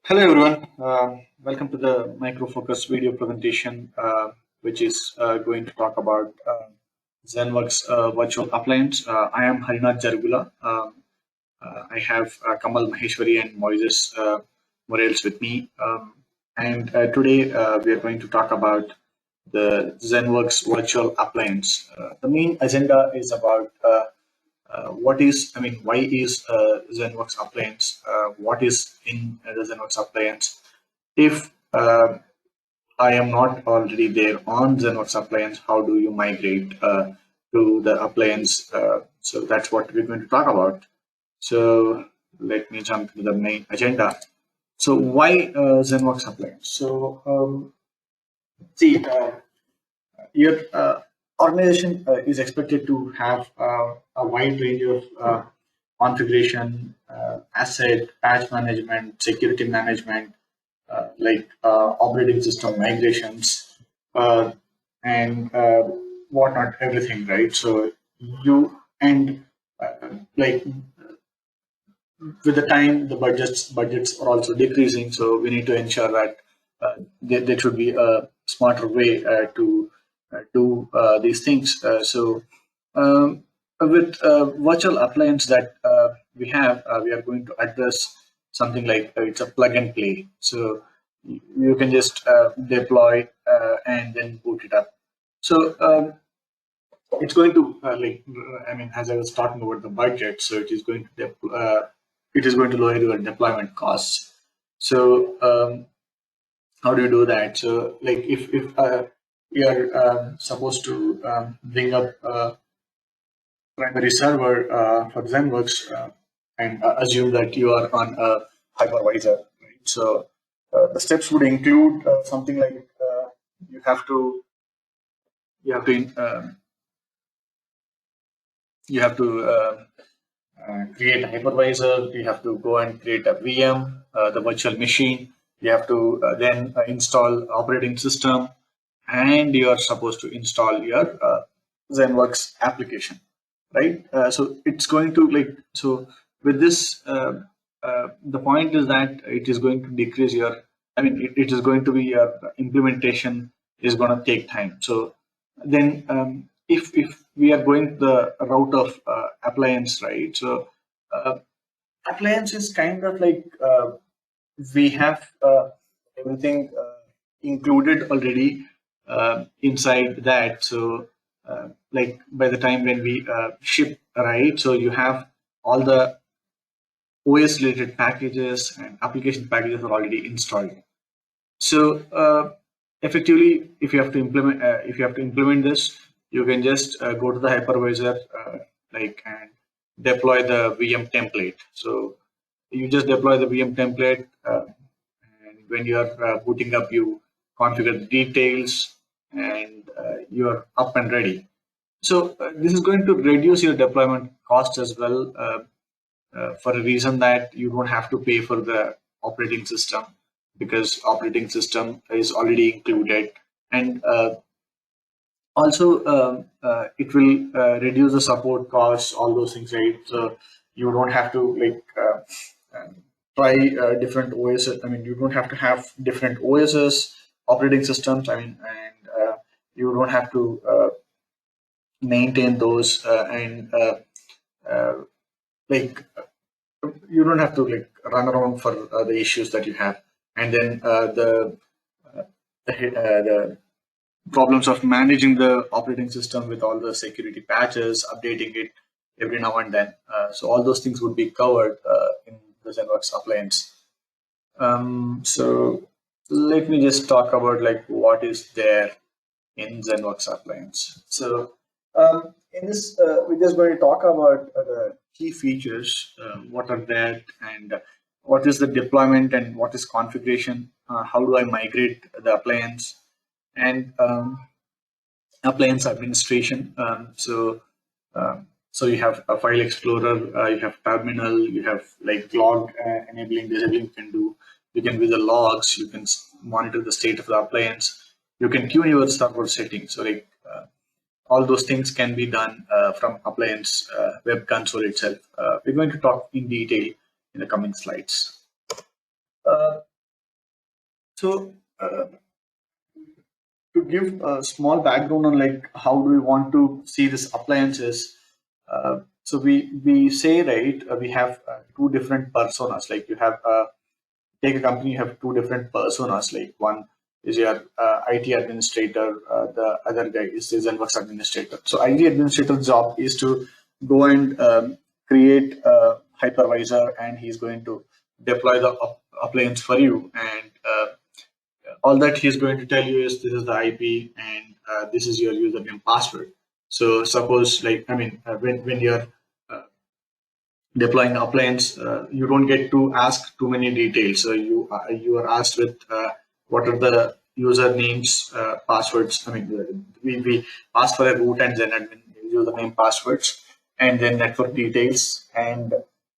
Hello everyone, welcome to the micro focus video presentation, which is going to talk about ZENworks Virtual Appliance. I am Harinath Jargula. I have Kamal Maheshwari and Moises Morales with me. And today we are going to talk about the ZENworks Virtual Appliance. The main agenda is about why is ZENworks Appliance? What is in the ZENworks Appliance? If I am not already there on ZENworks Appliance, how do you migrate to the appliance? So that's what we're going to talk about. So let me jump to the main agenda. So why ZENworks Appliance? So see, your organization is expected to have a wide range of configuration, asset, patch management, security management, operating system migrations, and whatnot, everything, right? So you and like with the time, the budgets are also decreasing. So we need to ensure that there should be a smarter way to do these things. With virtual appliance that we are going to address something like it's a plug and play. So you can just deploy and then boot it up. So it's going to as I was talking about the budget, so it is going to lower your deployment costs. So how do you do that? So like if you're supposed to bring up a primary server for ZENworks and assume that you are on a hypervisor, right? So the steps would include something like you have to you have to you have to create a hypervisor. You have to go and create a VM, the virtual machine. You have to then install operating system, and you are supposed to install your ZENworks application, right? So it's going to with this. The point is that it is going to decrease your. It is going to be your implementation is going to take time. So then if we are going the route of appliance, right? So appliance is kind of like we have everything included already inside that. So like by the time when we ship, right? So you have all the OS related packages and application packages are already installed. So effectively, if you have to implement this, you can just go to the hypervisor and deploy the VM template. So you just deploy the VM template, and when you are booting up, you configure the details, and you are up and ready. So this is going to reduce your deployment cost as well, for a reason that you don't have to pay for the operating system, because operating system is already included, and also it will reduce the support costs, all those things, right? So you don't have to try different OS. You don't have to have different OSs, operating systems. And you don't have to maintain those and like you don't have to run around for the issues that you have, and then the problems of managing the operating system with all the security patches, updating it every now and then. So all those things would be covered in the ZENworks appliance. So let me just talk about what is there in ZENworks appliance. So in this, we're just going to talk about the key features, what are there, and what is the deployment, and what is configuration, how do I migrate the appliance, and appliance administration. So you have a file explorer, you have terminal, you have log enabling, disabling. You can view the logs, you can monitor the state of the appliance, you can tune your server settings. So all those things can be done from appliance web console itself. We're going to talk in detail in the coming slides. So to give a small background on like how do we want to see this appliances, so we say, right, we have two different personas. Like you have take a company, you have two different personas. Like one is your IT administrator, the other guy is the ZENworks administrator. So IT administrator's job is to go and create a hypervisor, and he's going to deploy the appliance for you. And all that he's going to tell you is this is the IP, and this is your username password. So suppose, like, I mean, when you're deploying appliance, you don't get to ask too many details. So you are asked with what are the usernames, passwords. I mean, we ask for a root and then admin username, passwords, and then network details. And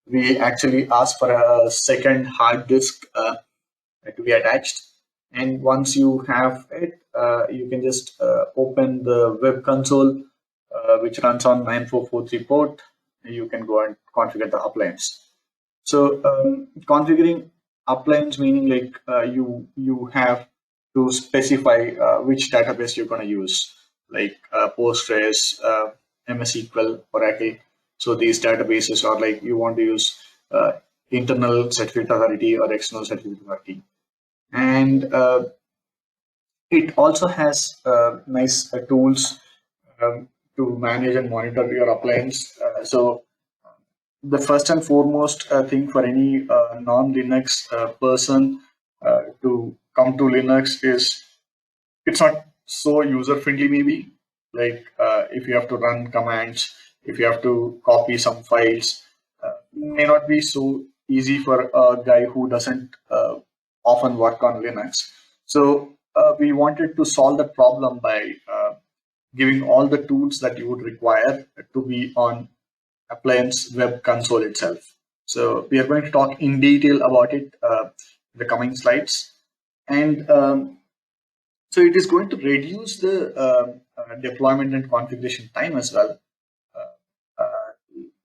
we actually ask for a second hard disk to be attached. And once you have it, you can just open the web console, which runs on 9443 port. You can go and configure the appliance. So configuring appliance meaning like you have to specify which database you're going to use, like Postgres, MS SQL, Oracle. So these databases are like you want to use internal certificate authority or external certificate authority. And it also has nice tools to manage and monitor your appliance. So the first and foremost thing for any non-Linux person to come to Linux is it's not so user friendly. Maybe like if you have to run commands, if you have to copy some files, may not be so easy for a guy who doesn't often work on Linux. So we wanted to solve that problem by giving all the tools that you would require to be on appliance web console itself. So we are going to talk in detail about it in the coming slides. And so it is going to reduce the deployment and configuration time as well.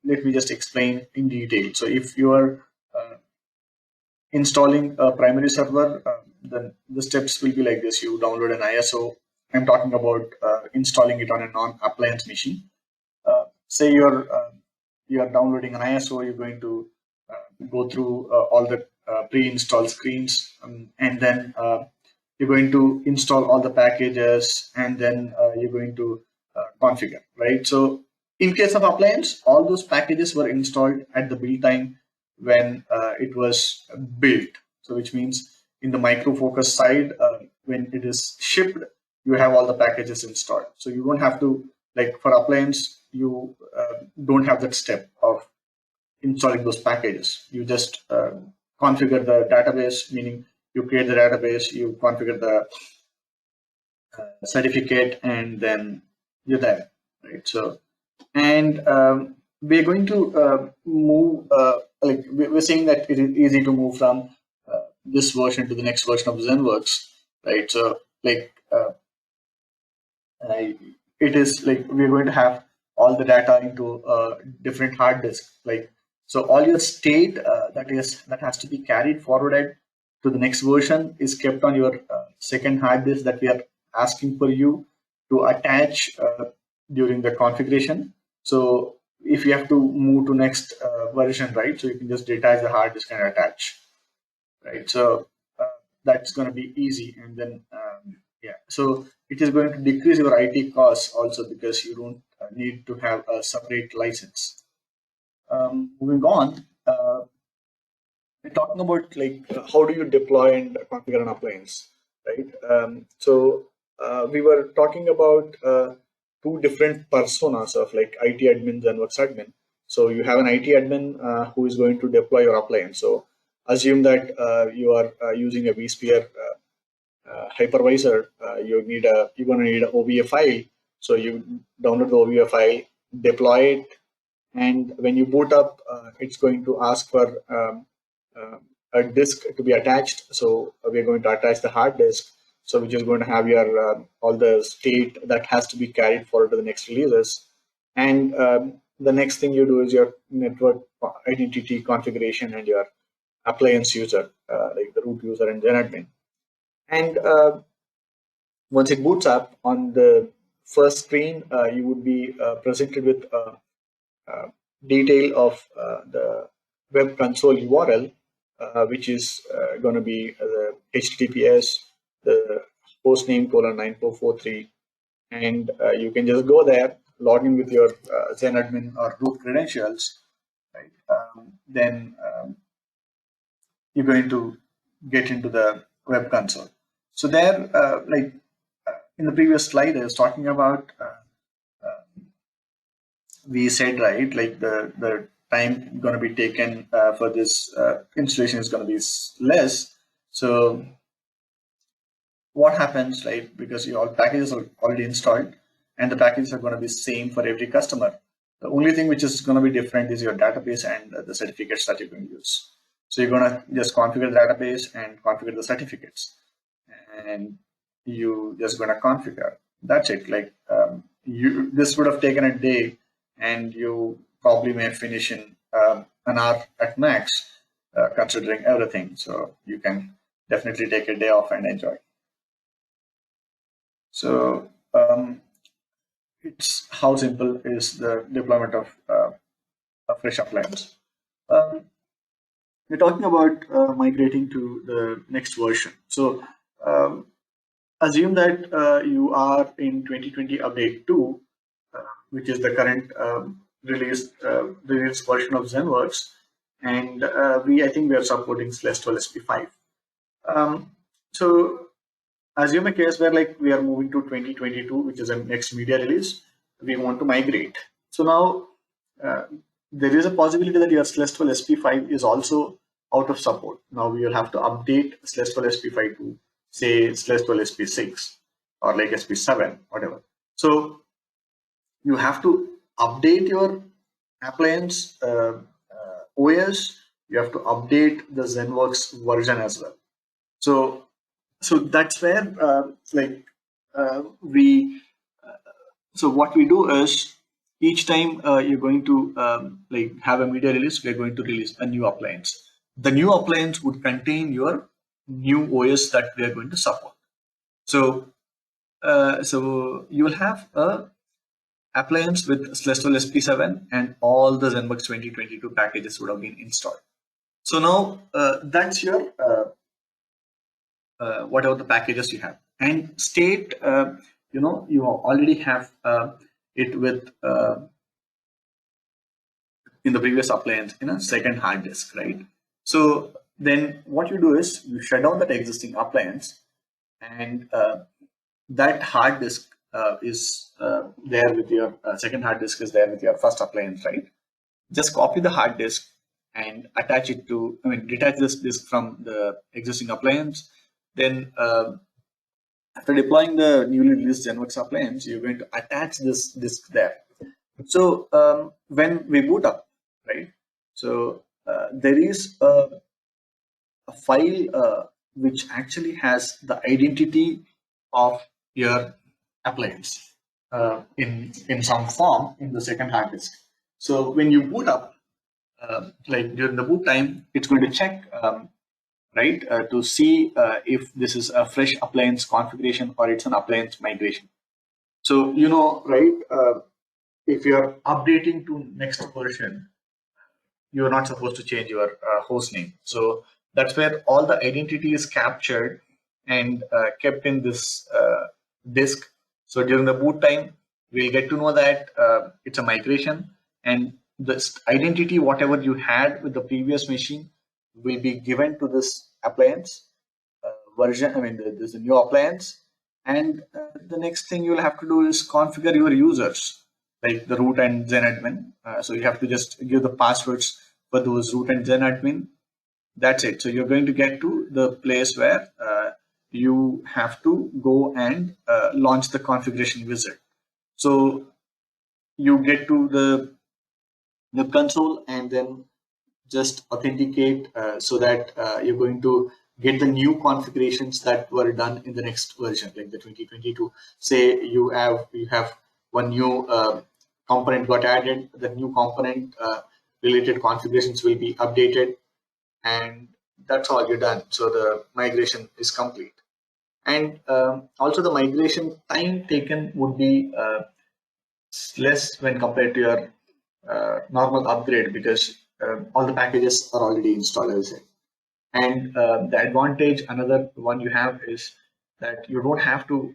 Let me just explain in detail. So if you are installing a primary server, then the steps will be like this. You download an ISO. I'm talking about installing it on a non-appliance machine. Say you're downloading an ISO, you're going to go through all the pre-installed screens, and then you're going to install all the packages, and then you're going to configure, right? So in case of appliance, all those packages were installed at the build time when it was built. So which means in the Micro Focus side, when it is shipped, you have all the packages installed. So you don't have to, like for appliance, you don't have that step of installing those packages. You just configure the database, meaning you create the database, you configure the certificate, and then you're there, right? So, and we're going to move, like we're saying that it is easy to move from this version to the next version of ZENworks, right? So, like it is like we're going to have all the data into different hard disks, like so all your state that has to be carried forwarded to the next version is kept on your second hard disk that we are asking for you to attach during the configuration. So if you have to move to next version, right, so you can just detach the hard disk and attach, right? So that's going to be easy. And then yeah, so it is going to decrease your IT costs also because you don't need to have a separate license. Moving on, we're talking about like how do you deploy and configure an appliance, right? So we were talking about two different personas of like IT admin and ZENworks admin. So you have an IT admin who is going to deploy your appliance. So assume that you are using a vSphere hypervisor. You're going to need a OVA file. So you download the OVA file, deploy it, and when you boot up, it's going to ask for a disk to be attached. So we're going to attach the hard disk. So which is going to have your all the state that has to be carried forward to the next releases. And the next thing you do is your network identity configuration and your appliance user, like the root user and Zen admin. And once it boots up on the first screen, you would be presented with uh, detail of the web console URL, which is going to be the HTTPS, the hostname :9443, and you can just go there, log in with your ZenAdmin or root credentials, right? Then you're going to get into the web console. So there, in the previous slide, I was talking about we said, right, like the time going to be taken for this installation is going to be less. So what happens, right? Because your packages are already installed, and the packages are going to be same for every customer. The only thing which is going to be different is your database and the certificates that you're going to use. So you're going to just configure the database and configure the certificates, and you just going to configure. That's it. Like you, this would have taken a day, and you probably may finish in an hour at max, considering everything. So you can definitely take a day off and enjoy. So it's how simple is the deployment of a fresh appliance. We're talking about migrating to the next version. So assume that you are in 2020 update 2, which is the current released version of ZENworks, and I think we are supporting /12 SP5. So assume a case where like we are moving to 2022, which is a next media release. We want to migrate. So now there is a possibility that your /12 SP5 is also out of support. Now we will have to update /12 SP5 to say /12 SP6 or like SP7, whatever. So you have to update your appliance OS. You have to update the ZENworks version as well. So that's where we so what we do is each time you're going to have a media release, we're going to release a new appliance. The new appliance would contain your new OS that we are going to support. So so you will have a appliance with /12 SP7, and all the ZENworks 2022 packages would have been installed. So now that's your whatever the packages you have, and state you already have it with in the previous appliance in a second hard disk, right? So then what you do is you shut down that existing appliance, and that hard disk is there with your second hard disk is there with your first appliance, right? Just copy the hard disk and attach it to, detach this disk from the existing appliance. Then after deploying the newly released ZENworks appliance, you're going to attach this disk there. So when we boot up, right? So there is a file which actually has the identity of your appliance in some form in the second hard disk. So when you boot up, like during the boot time, it's going to check right to see if this is a fresh appliance configuration or it's an appliance migration. So right, if you're updating to next version, you're not supposed to change your host name. So that's where all the identity is captured and kept in this disk. So during the boot time, we'll get to know that it's a migration, and this identity, whatever you had with the previous machine, will be given to this appliance version. There's a new appliance, and the next thing you'll have to do is configure your users, like the root and ZenAdmin. So you have to just give the passwords for those root and ZenAdmin. That's it. So you're going to get to the place where you have to go and launch the configuration wizard. So you get to the web console and then just authenticate so that you're going to get the new configurations that were done in the next version, like the 2022. Say you have one new component got added, the new component related configurations will be updated, and that's all, you're done. So the migration is complete. And also the migration time taken would be less when compared to your normal upgrade, because all the packages are already installed, as I said. And the advantage, another one you have, is that you don't have to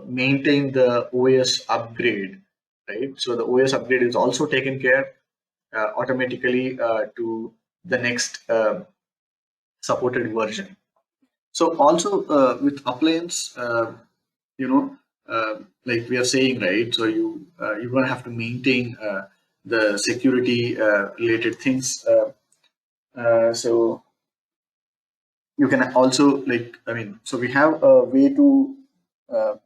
maintain the OS upgrade, right? So the OS upgrade is also taken care automatically to the next supported version. So also with appliance, you know, like we are saying, right? So you're gonna have to maintain the security related things. So you can also, like, I mean, so we have a way to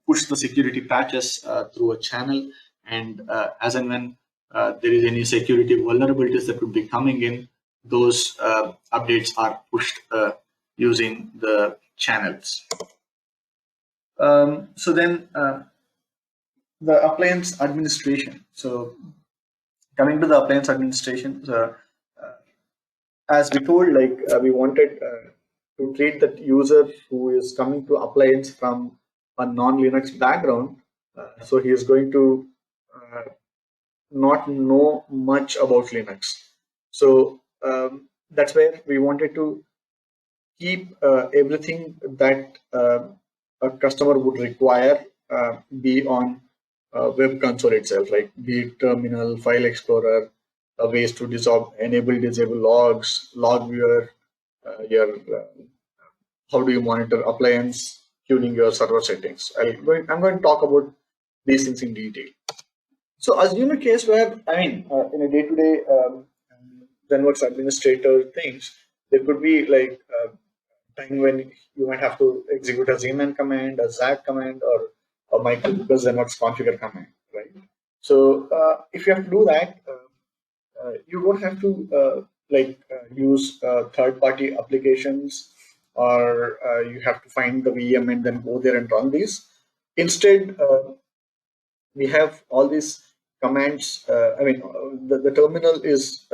push the security patches through a channel, and as and when there is any security vulnerabilities that would be coming in, those updates are pushed using the channels. So then the appliance administration. So coming to the appliance administration, as we told, like we wanted to treat that user who is coming to appliance from a non-Linux background. So he is going to uh, not know much about Linux. So that's where we wanted to keep everything that a customer would require be on web console itself, like be it terminal, file explorer, ways to enable, disable logs, log viewer, your how do you monitor appliance, tuning your server settings. I'm going to talk about these things in detail. So assume a case where, I mean, in a day-to-day ZENworks administrator things, there could be like time when you might have to execute a zman command, a zag command, or a micro ZENworks configure command, right? So if you have to do that, you don't have to use third-party applications, or you have to find the VM and then go there and run these. Instead, we have all these commands. I mean, the terminal is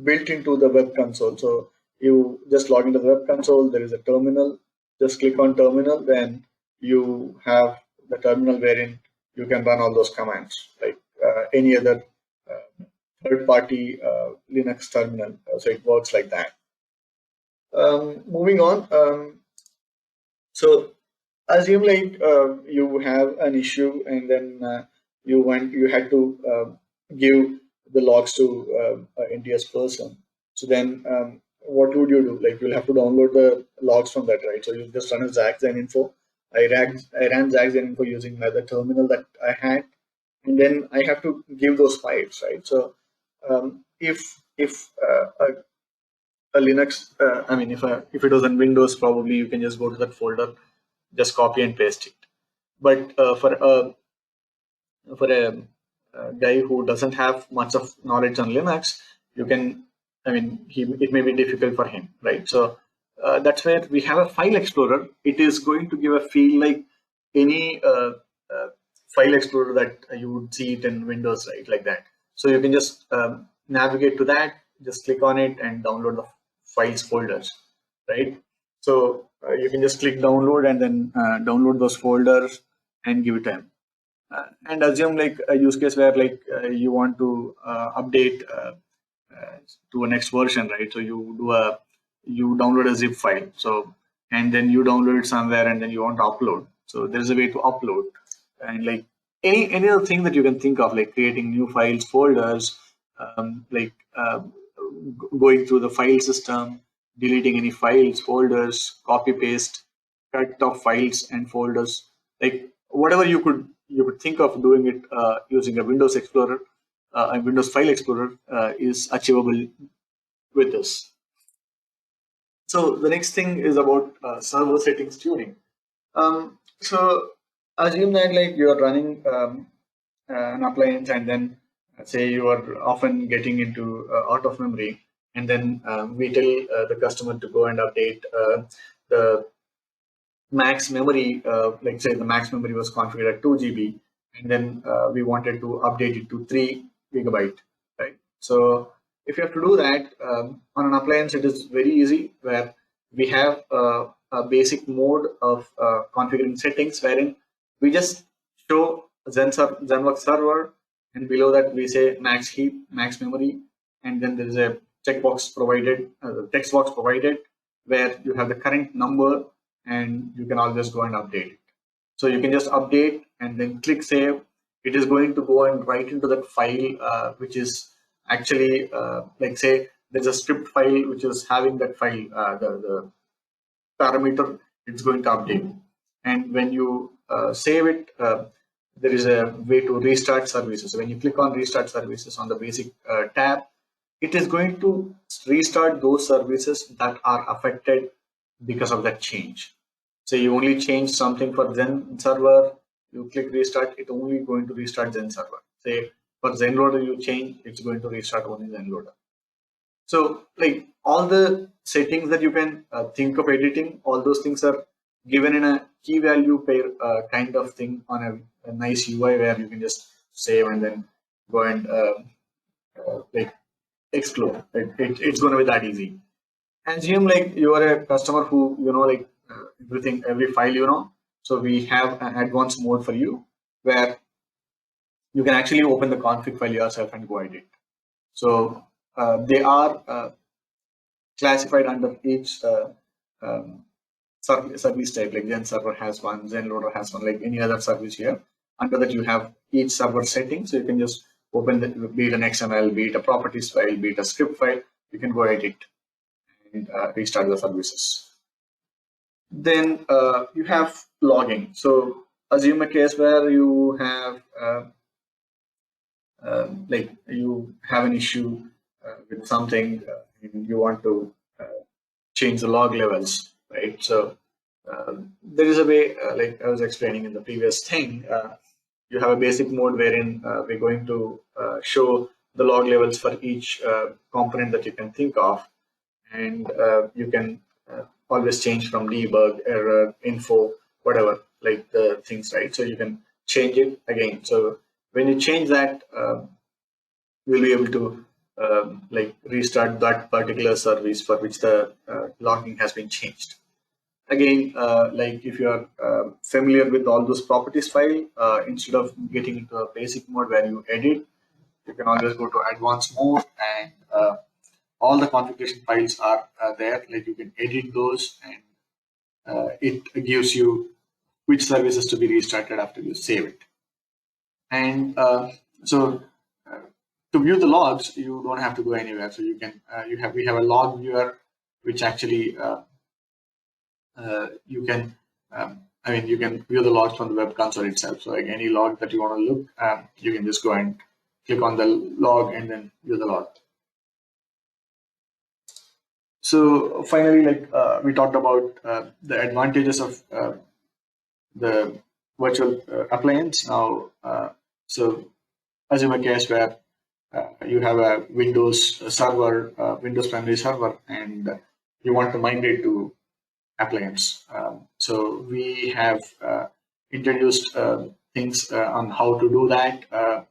built into the web console. So you just log into the web console. There is a terminal. Just click on terminal. Then you have the terminal wherein you can run all those commands, like any other third-party Linux terminal. So it works like that. Moving on. So assume like you have an issue, and then you had to give the logs to an NTS person. So then what would you do? Like you'll have to download the logs from that, right? So you just run a zag ZenInfo. I ran zag ZenInfo using the terminal that I had, and then I have to give those files, right? So if a Linux, I mean, if it was on Windows, probably you can just go to that folder, just copy and paste it. But for a guy who doesn't have much of knowledge on Linux, you can, I mean, it may be difficult for him, right? So that's where we have a file explorer. It is going to give a feel like any file explorer that you would see it in Windows, right? Like that. So you can just navigate to that, just click on it and download the files folders, right? So you can just click download and then download those folders and give it time. And assume like a use case where like you want to update to a next version, right? So you download a zip file, so and then you download it somewhere, and then you want to upload. So there's a way to upload, and like any other thing that you can think of, like creating new files, folders, like going through the file system, deleting any files, folders, copy paste, cut of files and folders, like whatever you could think of doing it using a Windows Explorer, a Windows File Explorer is achievable with this. So the next thing is about server settings tuning. So assume that like you are running an appliance, and then say you are often getting into out of memory, and then we tell the customer to go and update the max memory. Like say the max memory was configured at 2 GB, and then we wanted to update it to 3 GB, right? So if you have to do that on an appliance, it is very easy, where we have a basic mode of configuring settings wherein we just show ZenWorks server, and below that we say max heap, max memory, and then there is a checkbox provided, text box provided, where you have the current number, and you can always go and update it. So you can just update and then click save. It is going to go and write into that file, which is actually like say there's a script file which is having that file, the parameter it's going to update. And when you save it, there is a way to restart services. So when you click on restart services on the basic tab, it is going to restart those services that are affected because of that change. So you only change something for Zen server, you click restart, it's only going to restart Zen server. Say for ZenLoader you change, it's going to restart only ZenLoader. So like all the settings that you can think of editing, all those things are given in a key value pair kind of thing on a nice UI where you can just save and then go and like explore. It's going to be that easy. Assume like you are a customer who like everything, every file so we have an advanced mode for you where you can actually open the config file yourself and go edit. So they are classified under each service type. Like Zen server has one, ZenLoader has one, like any other service here. Under that you have each server setting, so you can just open the, be it an XML, be it a properties file, be it a script file, you can go edit and restart the services. Then you have logging. So assume a case where you have like you have an issue with something and you want to change the log levels, right? So there is a way, like I was explaining in the previous thing, you have a basic mode wherein we're going to show the log levels for each component that you can think of, and you can always change from debug, error, info, whatever, like the things, right? So you can change it again. So when you change that, you'll be able to like restart that particular service for which the logging has been changed. Again, like if you are familiar with all those properties file, instead of getting into a basic mode where you edit, you can always go to advanced mode, and all the configuration files are there. Like you can edit those, and it gives you which services to be restarted after you save it. And so to view the logs, you don't have to go anywhere. So you can we have a log viewer which actually you can you can view the logs from the web console itself. So like any log that you want to look, you can just go and click on the log and then view the log. So finally, like we talked about the advantages of the virtual appliance. Now, so assume a case where you have a Windows server, Windows primary server, and you want to migrate to appliance. So we have introduced things on how to do that.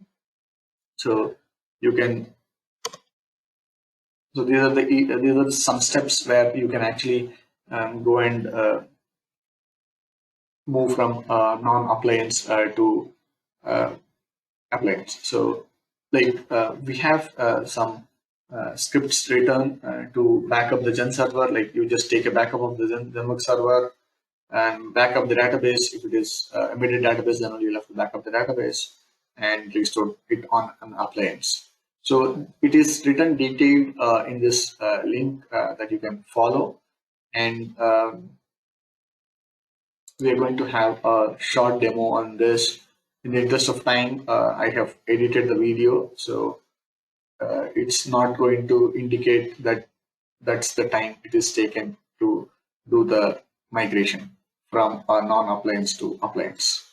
So you can. So these are some steps where you can actually go and move from non-appliance to appliance. So like we have some scripts written to back up the Zen server. Like you just take a backup of the ZENworks server and back up the database. If it is embedded database, then only you'll have to back up the database and restore it on an appliance. So it is written detailed in this link that you can follow, and we are going to have a short demo on this. In the interest of time, I have edited the video, so it's not going to indicate that that's the time it is taken to do the migration from a non-appliance to appliance.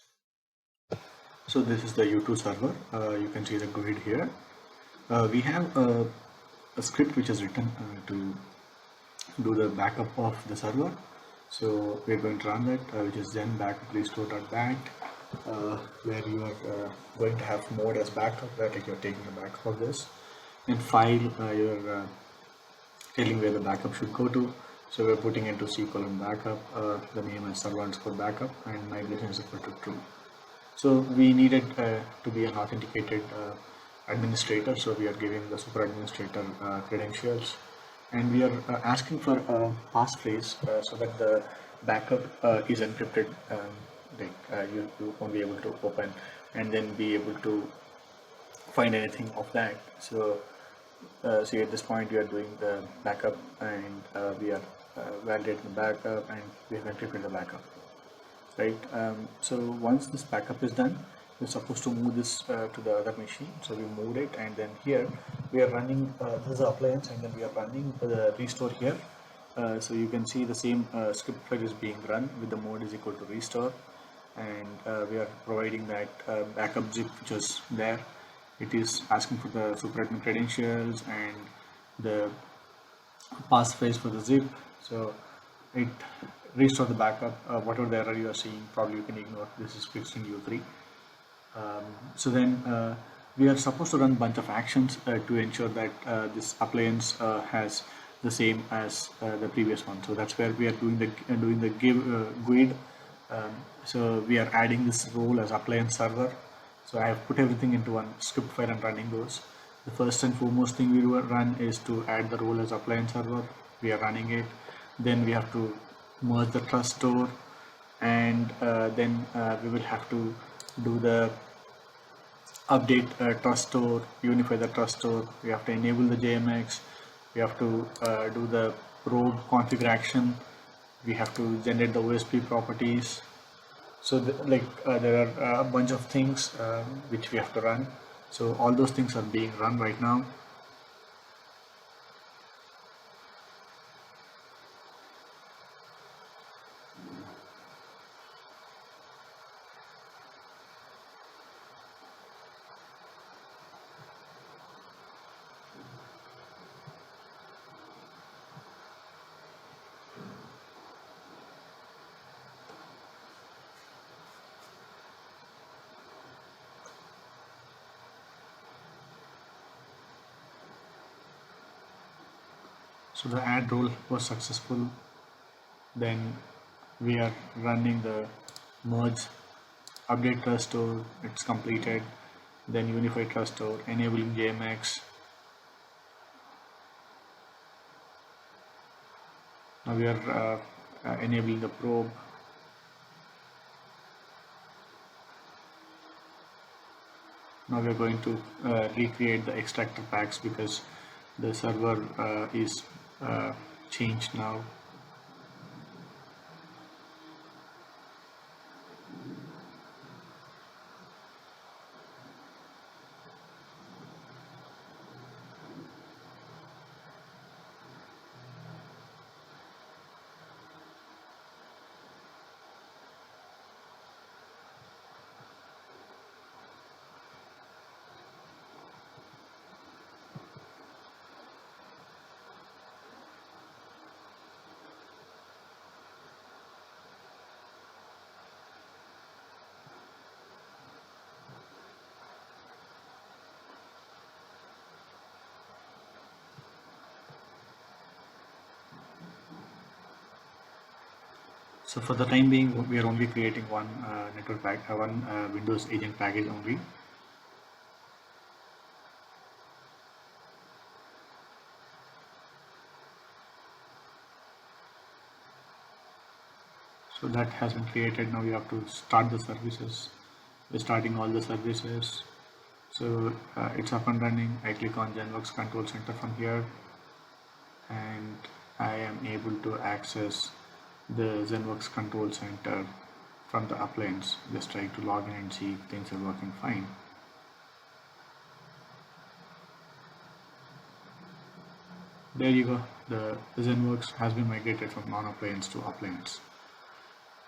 So this is the U2 server. You can see the grid here. We have a script which is written to do the backup of the server. So we're going to run that, which is zen backup restore.bat, where you are going to have mode as backup, where like you're taking a backup of this, and file you're telling where the backup should go to. So we're putting into C:\backup, the name is server_backup, and migration is equal to true. So we needed to be an authenticated administrator, so we are giving the super administrator credentials, and we are asking for a passphrase so that the backup is encrypted. You won't be able to open and then be able to find anything of that. So see, at this point we are doing the backup, and we are validating the backup, and we have encrypted the backup, right? So once this backup is done, we're supposed to move this to the other machine. So we moved it, and then here we are running this is the appliance, and then we are running the restore here. So you can see the same script file is being run with the mode is equal to restore, and we are providing that backup zip which is there. It is asking for the super admin credentials and the passphrase for the zip. So it restore the backup. Whatever the error you are seeing, probably you can ignore. This is fixed in U3. So then we are supposed to run a bunch of actions to ensure that this appliance has the same as the previous one. So that's where we are doing the GUID. So we are adding this role as appliance server. So I have put everything into one script file and running those. The first and foremost thing we will run is to add the role as appliance server. We are running it. Then we have to merge the trust store, and then we will have to do the update trust store, unify the trust store. We have to enable the JMX. We have to do the probe configuration. We have to generate the OSP properties. So there are a bunch of things which we have to run. So all those things are being run right now. So the add role was successful. Then we are running the merge update trust store. It's completed. Then unify trust store, enabling JMX. Now we are enabling the probe. Now we are going to recreate the extractor packs because the server is changed now. So for the time being, we are only creating one network pack, one Windows agent package only. So that has been created. Now we have to start the services. We're starting all the services. So it's up and running. I click on ZENworks Control Center from here, and I am able to access the ZENworks Control Center from the appliance. Just try to log in and see if things are working fine. There you go. The ZENworks has been migrated from non-appliance to appliance.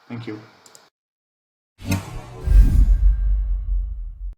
Thank you.